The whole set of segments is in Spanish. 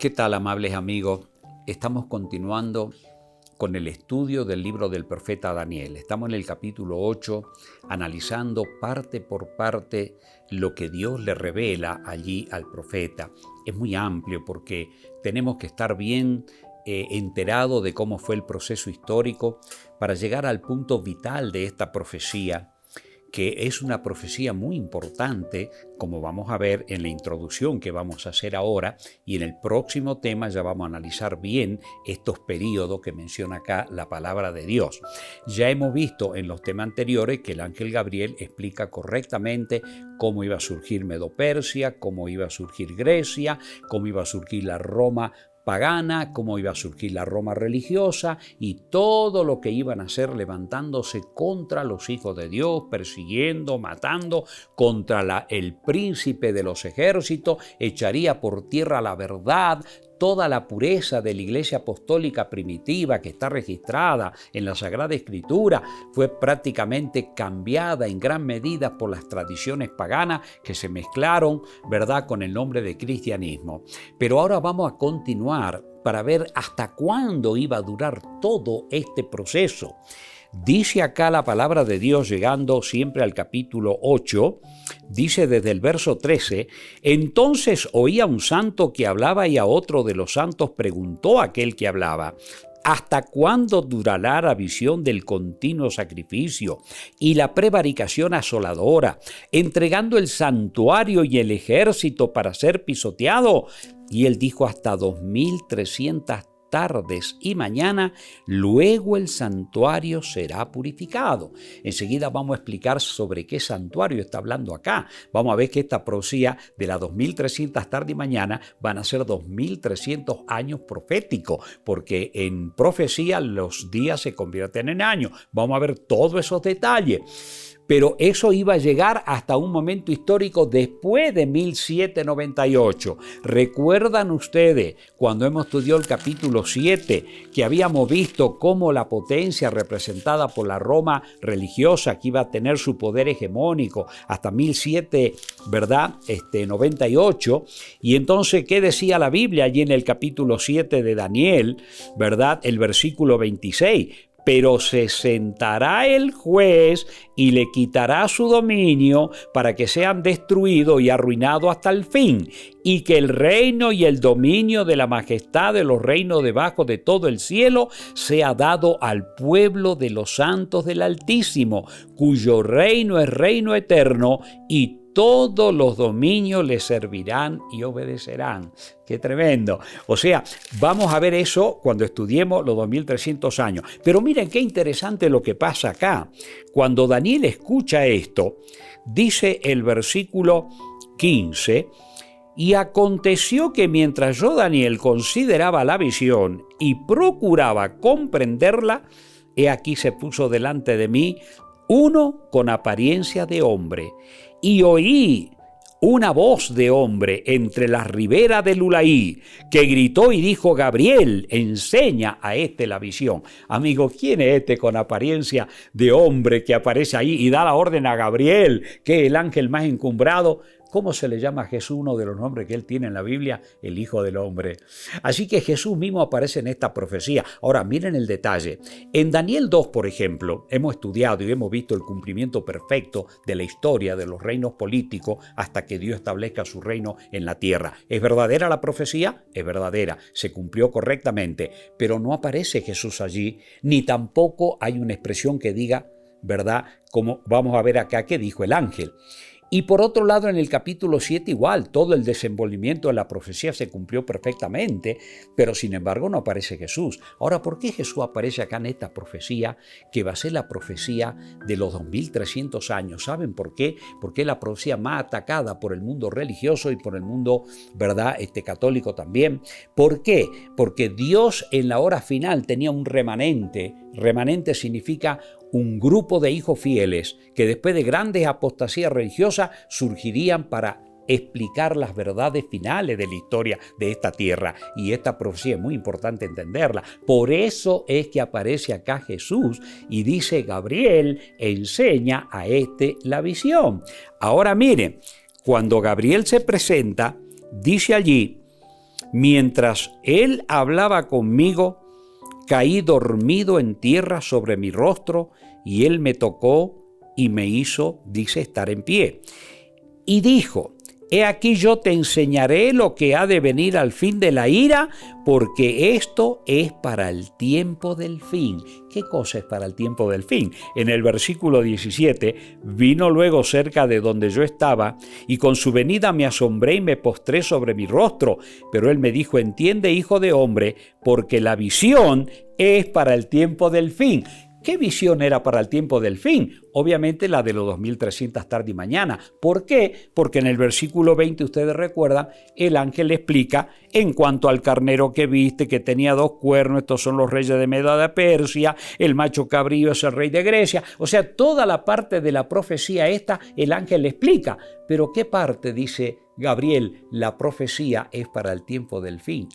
¿Qué tal, amables amigos? Estamos continuando con el estudio del libro del profeta Daniel. Estamos en el capítulo 8, analizando parte por parte lo que Dios le revela allí al profeta. Es muy amplio porque tenemos que estar bien enterados de cómo fue el proceso histórico para llegar al punto vital de esta profecía, que es una profecía muy importante, como vamos a ver en la introducción que vamos a hacer ahora, y en el próximo tema ya vamos a analizar bien estos periodos que menciona acá la palabra de Dios. Ya hemos visto en los temas anteriores que el ángel Gabriel explica correctamente cómo iba a surgir Medo-Persia, cómo iba a surgir Grecia, cómo iba a surgir la Roma pagana, cómo iba a surgir la Roma religiosa y todo lo que iban a hacer levantándose contra los hijos de Dios, persiguiendo, matando, contra el príncipe de los ejércitos, echaría por tierra la verdad. Toda la pureza de la Iglesia Apostólica primitiva que está registrada en la Sagrada Escritura fue prácticamente cambiada en gran medida por las tradiciones paganas que se mezclaron, ¿verdad?, con el nombre de cristianismo. Pero ahora vamos a continuar para ver hasta cuándo iba a durar todo este proceso. Dice acá la palabra de Dios, llegando siempre al capítulo 8, dice desde el verso 13, entonces oía un santo que hablaba y a otro de los santos preguntó a aquel que hablaba, ¿hasta cuándo durará la visión del continuo sacrificio y la prevaricación asoladora, entregando el santuario y el ejército para ser pisoteado? Y él dijo hasta 2300 tardes y mañana, luego el santuario será purificado. Enseguida vamos a explicar sobre qué santuario está hablando acá. Vamos a ver que esta profecía de las 2300 tardes y mañana van a ser 2300 años proféticos, porque en profecía los días se convierten en años. Vamos a ver todos esos detalles. Pero eso iba a llegar hasta un momento histórico después de 1798. ¿Recuerdan ustedes cuando hemos estudiado el capítulo 7 que habíamos visto cómo la potencia representada por la Roma religiosa, que iba a tener su poder hegemónico hasta 1700, ¿verdad? 98. Y entonces, ¿qué decía la Biblia allí en el capítulo 7 de Daniel, ¿verdad? El versículo 26. Pero se sentará el juez y le quitará su dominio para que sean destruidos y arruinados hasta el fin, y que el reino y el dominio de la majestad de los reinos debajo de todo el cielo sea dado al pueblo de los santos del Altísimo, cuyo reino es reino eterno, y todos los dominios le servirán y obedecerán. ¡Qué tremendo! O sea, vamos a ver eso cuando estudiemos los 2300 años. Pero miren qué interesante lo que pasa acá. Cuando Daniel escucha esto, dice el versículo 15, y aconteció que mientras yo, Daniel, consideraba la visión y procuraba comprenderla, he aquí se puso delante de mí uno con apariencia de hombre, y oí una voz de hombre entre las riberas del Ulaí, que gritó y dijo, Gabriel, enseña a este la visión. Amigo, ¿quién es este con apariencia de hombre que aparece ahí y da la orden a Gabriel, que es el ángel más encumbrado? ¿Cómo se le llama a Jesús? Uno de los nombres que él tiene en la Biblia, el Hijo del Hombre. Así que Jesús mismo aparece en esta profecía. Ahora, miren el detalle. En Daniel 2, por ejemplo, hemos estudiado y hemos visto el cumplimiento perfecto de la historia de los reinos políticos hasta que Dios establezca su reino en la tierra. ¿Es verdadera la profecía? Es verdadera. Se cumplió correctamente. Pero no aparece Jesús allí, ni tampoco hay una expresión que diga, ¿verdad? Como vamos a ver acá que dijo el ángel. Y por otro lado, en el capítulo 7 igual, todo el desenvolvimiento de la profecía se cumplió perfectamente, pero sin embargo no aparece Jesús. Ahora, ¿por qué Jesús aparece acá en esta profecía, que va a ser la profecía de los 2300 años? ¿Saben por qué? Porque es la profecía más atacada por el mundo religioso y por el mundo, ¿verdad?, católico también. ¿Por qué? Porque Dios en la hora final tenía un remanente. Remanente significa un grupo de hijos fieles que después de grandes apostasías religiosas surgirían para explicar las verdades finales de la historia de esta tierra. Y esta profecía es muy importante entenderla. Por eso es que aparece acá Jesús y dice, Gabriel, enseña a este la visión. Ahora miren, cuando Gabriel se presenta, dice allí, mientras él hablaba conmigo, caí dormido en tierra sobre mi rostro, y él me tocó y me hizo, dice, estar en pie. Y dijo: he aquí yo te enseñaré lo que ha de venir al fin de la ira, porque esto es para el tiempo del fin. ¿Qué cosa es para el tiempo del fin? En el versículo 17, vino luego cerca de donde yo estaba, y con su venida me asombré y me postré sobre mi rostro. Pero él me dijo: entiende, hijo de hombre, porque la visión es para el tiempo del fin. ¿Qué visión era para el tiempo del fin? Obviamente la de los 2300 tarde y mañana. ¿Por qué? Porque en el versículo 20, ustedes recuerdan, el ángel le explica en cuanto al carnero que viste, que tenía 2 cuernos, estos son los reyes de Media de Persia, el macho cabrío es el rey de Grecia. O sea, toda la parte de la profecía esta, el ángel le explica. Pero ¿qué parte dice Gabriel? La profecía es para el tiempo del fin.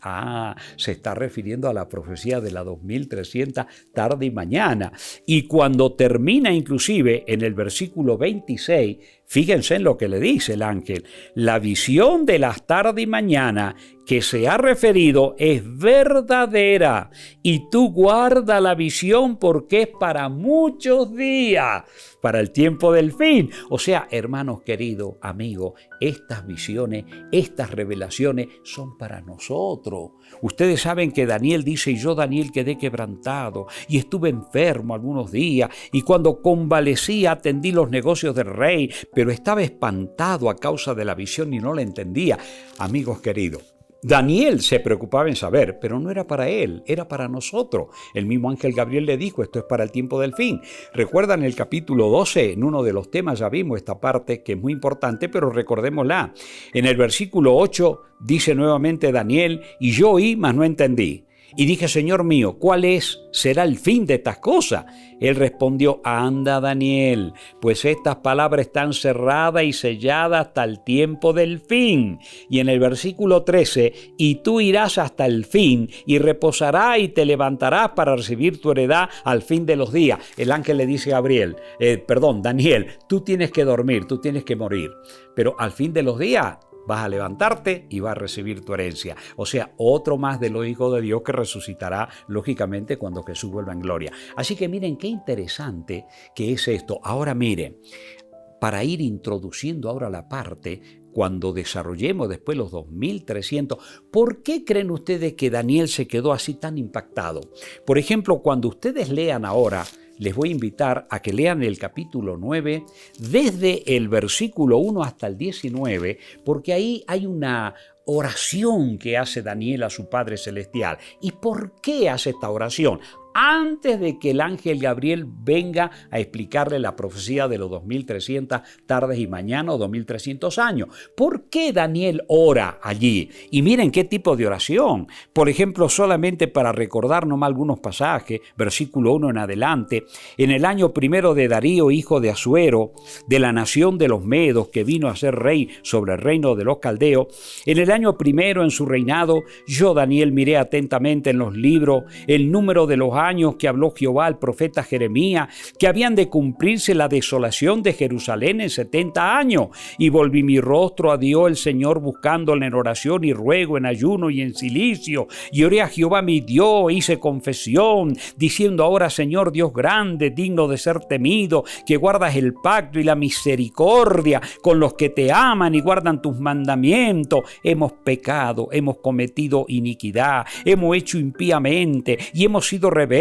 Se está refiriendo a la profecía de la 2300 tarde y mañana. Y cuando termina inclusive en el versículo 26, fíjense en lo que le dice el ángel: la visión de las tarde y mañana que se ha referido es verdadera, y tú guarda la visión porque es para muchos días, para el tiempo del fin. O sea, hermanos queridos, amigos, estas visiones, estas revelaciones son para nosotros. Ustedes saben que Daniel dice: y yo, Daniel, quedé quebrantado y estuve enfermo algunos días, y cuando convalecí atendí los negocios del rey, pero estaba espantado a causa de la visión y no la entendía. Amigos queridos, Daniel se preocupaba en saber, pero no era para él, era para nosotros. El mismo ángel Gabriel le dijo: esto es para el tiempo del fin. Recuerdan el capítulo 12, en uno de los temas ya vimos esta parte que es muy importante, pero recordémosla. En el versículo 8 dice nuevamente Daniel: y yo oí, mas no entendí. Y dije: Señor mío, ¿cuál será el fin de estas cosas? Él respondió: anda, Daniel, pues estas palabras están cerradas y selladas hasta el tiempo del fin. Y en el versículo 13, y tú irás hasta el fin, y reposarás y te levantarás para recibir tu heredad al fin de los días. El ángel le dice a Daniel, tú tienes que dormir, tú tienes que morir, pero al fin de los días vas a levantarte y vas a recibir tu herencia. O sea, otro más de los hijos de Dios que resucitará, lógicamente, cuando Jesús vuelva en gloria. Así que miren qué interesante que es esto. Ahora miren, para ir introduciendo ahora la parte, cuando desarrollemos después los 2300, ¿por qué creen ustedes que Daniel se quedó así tan impactado? Por ejemplo, cuando ustedes lean ahora, les voy a invitar a que lean el capítulo 9, desde el versículo 1 hasta el 19, porque ahí hay una oración que hace Daniel a su Padre Celestial. ¿Y por qué hace esta oración? Antes de que el ángel Gabriel venga a explicarle la profecía de los 2300 tardes y mañana o 2300 años. ¿Por qué Daniel ora allí? Y miren qué tipo de oración. Por ejemplo, solamente para recordar nomás algunos pasajes, versículo 1 en adelante: en el año primero de Darío, hijo de Asuero, de la nación de los Medos, que vino a ser rey sobre el reino de los caldeos, en el año primero en su reinado, yo, Daniel, miré atentamente en los libros el número de los años que habló Jehová al profeta Jeremías, que habían de cumplirse la desolación de Jerusalén en 70 años. Y volví mi rostro a Dios el Señor, buscándole en oración y ruego, en ayuno y en cilicio. Y oré a Jehová mi Dios, hice confesión, diciendo: ahora, Señor Dios grande, digno de ser temido, que guardas el pacto y la misericordia con los que te aman y guardan tus mandamientos. Hemos pecado, hemos cometido iniquidad, hemos hecho impíamente y hemos sido rebeldes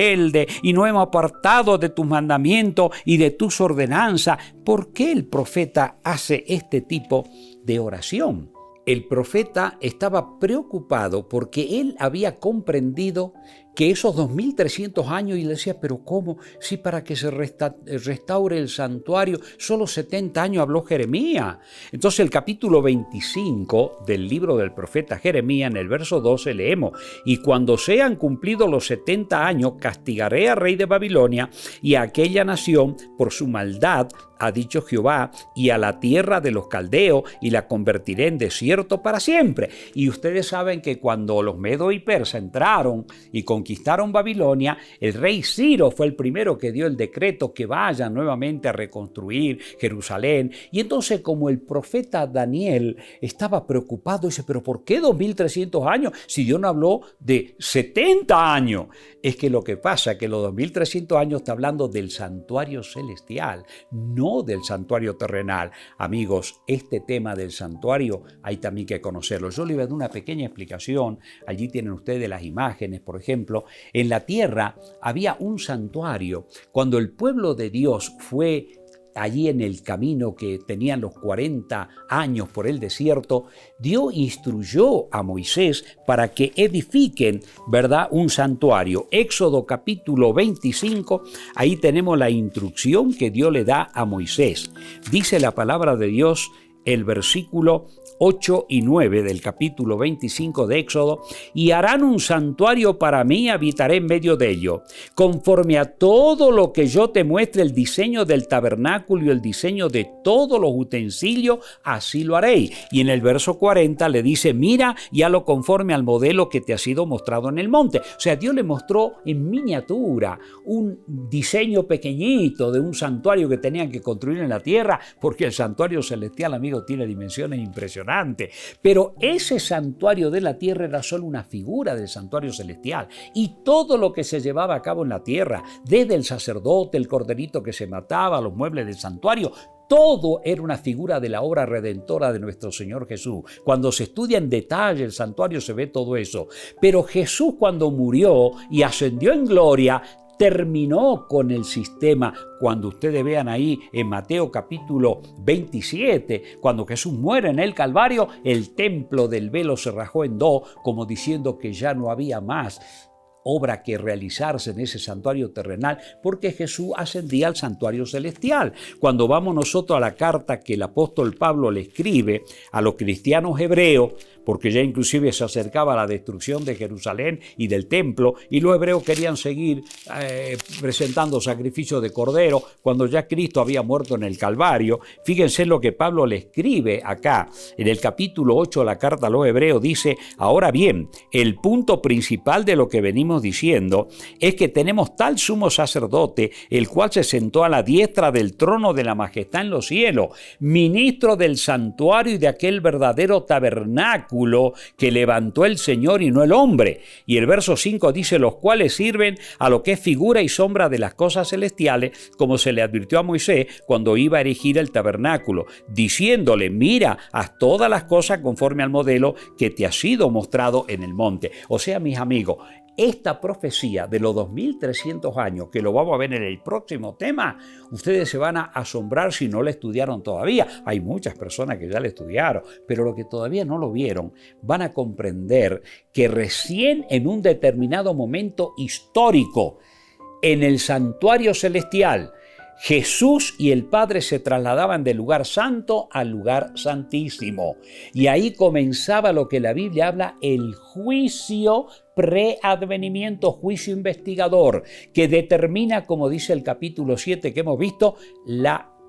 y no hemos apartado de tus mandamientos y de tus ordenanzas. ¿Por qué el profeta hace este tipo de oración? El profeta estaba preocupado porque él había comprendido que esos 2300 años, y le decía: pero ¿cómo? Si para que se restaure el santuario solo 70 años habló Jeremías. Entonces el capítulo 25 del libro del profeta Jeremías, en el verso 12 leemos: y cuando sean cumplidos los 70 años, castigaré al rey de Babilonia y a aquella nación por su maldad, ha dicho Jehová, y a la tierra de los caldeos, y la convertiré en desierto para siempre. Y ustedes saben que cuando los medos y persas entraron y conquistaron conquistaron Babilonia, el rey Ciro fue el primero que dio el decreto que vayan nuevamente a reconstruir Jerusalén. Y entonces, como el profeta Daniel estaba preocupado, dice, pero ¿por qué 2300 años si Dios no habló de 70 años? Es que lo que pasa es que los 2300 años está hablando del santuario celestial, no del santuario terrenal. Amigos, este tema del santuario hay también que conocerlo. Yo les voy a dar una pequeña explicación. Allí tienen ustedes las imágenes, por ejemplo. En la tierra había un santuario. Cuando el pueblo de Dios fue allí en el camino que tenían los 40 años por el desierto, Dios instruyó a Moisés para que edifiquen, ¿verdad?, un santuario. Éxodo capítulo 25, ahí tenemos la instrucción que Dios le da a Moisés. Dice la palabra de Dios, el versículo 8 y 9 del capítulo 25 de Éxodo, y harán un santuario para mí, habitaré en medio de ello. Conforme a todo lo que yo te muestre, el diseño del tabernáculo y el diseño de todos los utensilios, así lo haré. Y en el verso 40 le dice, mira, ya lo conforme al modelo que te ha sido mostrado en el monte. O sea, Dios le mostró en miniatura un diseño pequeñito de un santuario que tenían que construir en la tierra, porque el santuario celestial, amigo, tiene dimensiones impresionantes. Pero ese santuario de la tierra era solo una figura del santuario celestial, y todo lo que se llevaba a cabo en la tierra, desde el sacerdote, el corderito que se mataba, los muebles del santuario, todo era una figura de la obra redentora de nuestro Señor Jesús. Cuando se estudia en detalle el santuario se ve todo eso. Pero Jesús, cuando murió y ascendió en gloria, terminó con el sistema. Cuando ustedes vean ahí en Mateo capítulo 27, cuando Jesús muere en el Calvario, el templo del velo se rajó en dos, como diciendo que ya no había más obra que realizarse en ese santuario terrenal, porque Jesús ascendía al santuario celestial. Cuando vamos nosotros a la carta que el apóstol Pablo le escribe a los cristianos hebreos, porque ya inclusive se acercaba a la destrucción de Jerusalén y del templo, y los hebreos querían seguir presentando sacrificios de cordero cuando ya Cristo había muerto en el Calvario. Fíjense lo que Pablo le escribe acá, en el capítulo 8 de la carta a los hebreos, dice, ahora bien, el punto principal de lo que venimos diciendo es que tenemos tal sumo sacerdote, el cual se sentó a la diestra del trono de la majestad en los cielos, ministro del santuario y de aquel verdadero tabernáculo que levantó el Señor y no el hombre. Y el verso 5 dice, los cuales sirven a lo que es figura y sombra de las cosas celestiales, como se le advirtió a Moisés cuando iba a erigir el tabernáculo, diciéndole, mira, haz todas las cosas conforme al modelo que te ha sido mostrado en el monte. O sea, mis amigos, esta profecía de los 2300 años, que lo vamos a ver en el próximo tema, ustedes se van a asombrar si no la estudiaron todavía. Hay muchas personas que ya la estudiaron, pero los que todavía no lo vieron van a comprender que recién en un determinado momento histórico, en el santuario celestial, Jesús y el Padre se trasladaban del lugar santo al lugar santísimo. Y ahí comenzaba lo que la Biblia habla, el juicio preadvenimiento, juicio investigador, que determina, como dice el capítulo 7 que hemos visto,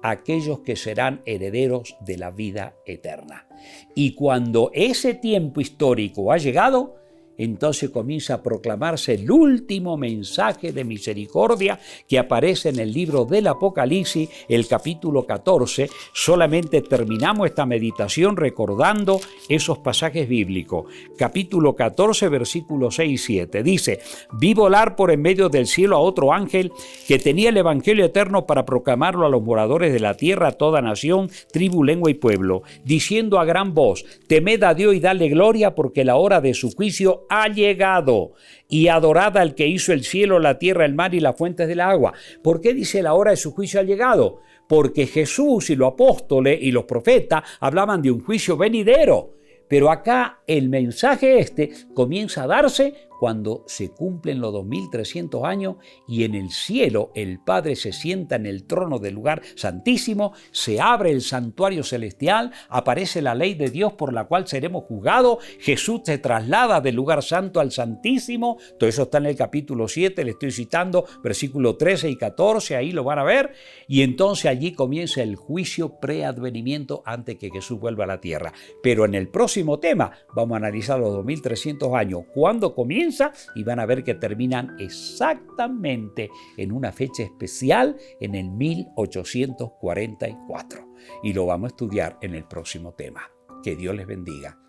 aquellos que serán herederos de la vida eterna. Y cuando ese tiempo histórico ha llegado, entonces comienza a proclamarse el último mensaje de misericordia que aparece en el libro del Apocalipsis, el capítulo 14. Solamente terminamos esta meditación recordando esos pasajes bíblicos. Capítulo 14, versículos 6 y 7. Dice, vi volar por en medio del cielo a otro ángel que tenía el evangelio eterno para proclamarlo a los moradores de la tierra, a toda nación, tribu, lengua y pueblo, diciendo a gran voz, temed a Dios y dale gloria, porque la hora de su juicio ha llegado, y adorad al que hizo el cielo, la tierra, el mar y las fuentes del agua. ¿Por qué dice la hora de su juicio ha llegado? Porque Jesús y los apóstoles y los profetas hablaban de un juicio venidero. Pero acá el mensaje comienza a darse cuando se cumplen los 2300 años y en el cielo el Padre se sienta en el trono del lugar santísimo, se abre el santuario celestial, aparece la ley de Dios por la cual seremos juzgados, Jesús se traslada del lugar santo al santísimo, todo eso está en el capítulo 7, le estoy citando, versículos 13 y 14, ahí lo van a ver, y entonces allí comienza el juicio preadvenimiento antes que Jesús vuelva a la tierra. Pero en el próximo tema vamos a analizar los 2300 años, cuándo comienza comienza y van a ver que terminan exactamente en una fecha especial en el 1844. Y lo vamos a estudiar en el próximo tema. Que Dios les bendiga.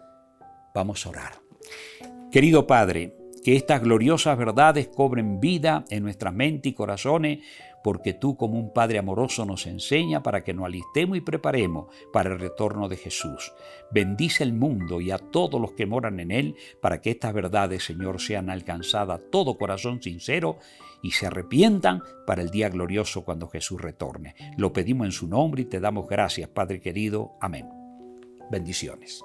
Vamos a orar. Querido Padre, que estas gloriosas verdades cobren vida en nuestra mente y corazones, porque tú como un Padre amoroso nos enseña para que nos alistemos y preparemos para el retorno de Jesús. Bendice el mundo y a todos los que moran en él, para que estas verdades, Señor, sean alcanzadas a todo corazón sincero y se arrepientan para el día glorioso cuando Jesús retorne. Lo pedimos en su nombre y te damos gracias, Padre querido. Amén. Bendiciones.